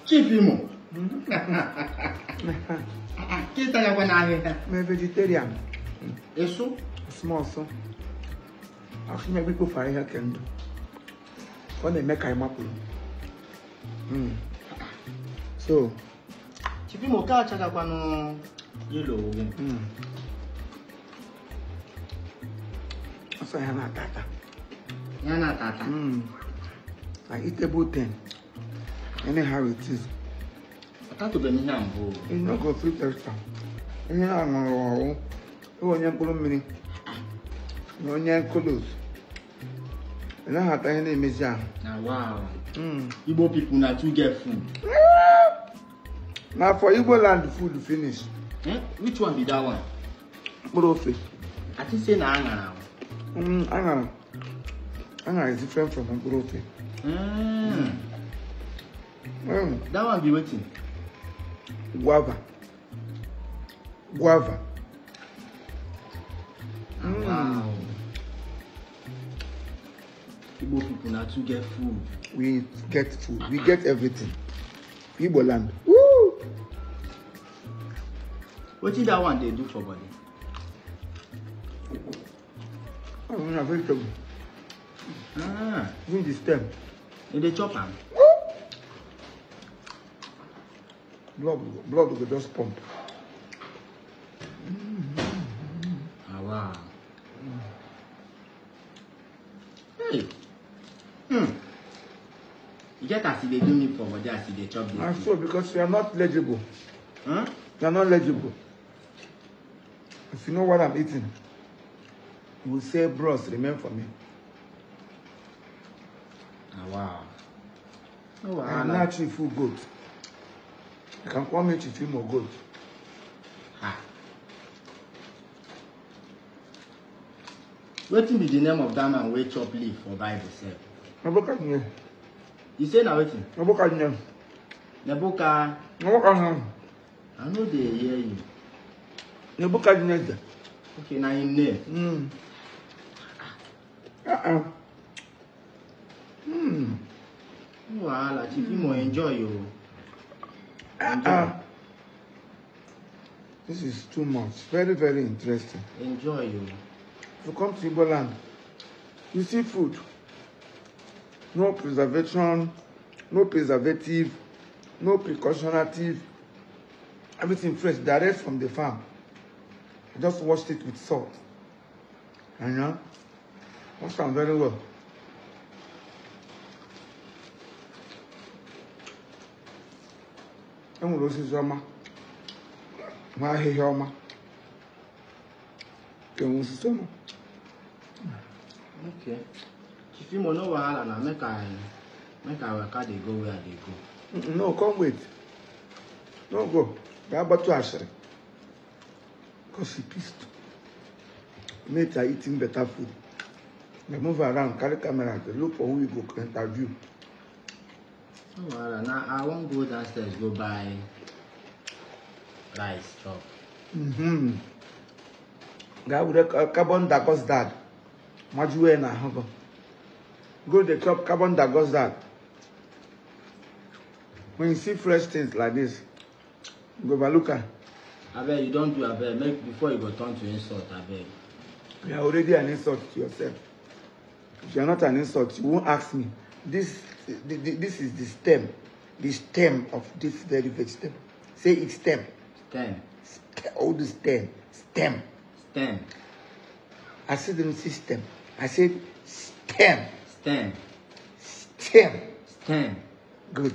Chief Imo. Kita ya kwa na here. I'm vegetarian. Eso? Small so. I think maybe go for here can do. When they make I'm up. So, Chief Imo ka chaka kwa no yellow. So yana tata. Yana tata. I eat about 10. Anyhow it is. I can't be me now. You not go through extra. You know, you want your column mini. You want your colors. And I had any measure. Now, wow. Igbo people not too get food. Now for Igbo land, food finish. Which one be that one? Brofi. I think say na anga now. Anga is different from brofi. That one be waiting. Guava. Wow. Igbo people not to get food. We get food. We get everything. Igbo land. Woo! What did that one they do for body? Vegetable. Even the stem. And they chop them. Blood will just pump. Wow. Hey. You get as they do me for body as they chop this. I saw because you are not legible. Huh? You are not legible. If you know what I'm eating, you will say, bros, remain for me. Wow. Oh, wow. I'm not chief food goat. You can call me chief more goat. What be the name of that man wey chop leaf for Bible self? Nebuchadnezzar. You say na wetin? Nebuchadnezzar. Nebuchadnezzar. I know they hear you. Nebuchadnezzar. Okay, now him name. Wahala, Chief Imo enjoy you. Enjoy. This is too much. Very, very interesting. Enjoy you. If you come to Igbo land, you see food. No preservation, no preservative, no precautionative. Everything fresh, direct from the farm. I just washed it with salt. And you know, washed them very well. I'm going to go to Okay. Chief Imo no wahala na make I waka dey go where they go. No, come wait. No go. They are about to answer. Because he pissed. Mates are eating better food. They move around, carry camera, they look for who we go interview. No wahala. Now I won't go downstairs go buy rice chop. Guy with a carbon dioxide dad. Majuwe na hogo. Go the chop carbon dioxide. When you see fresh things like this, go overlook her. Abeg, you don't do abeg. Make before you go turn to insult abeg. You are already an insult to yourself. If you are not an insult, you won't ask me. This is the stem of this very vegetable. Say it's stem. Stem. All the stem. Stem. Stem. I said the system. I said stem. Stem. Stem. Stem. Good.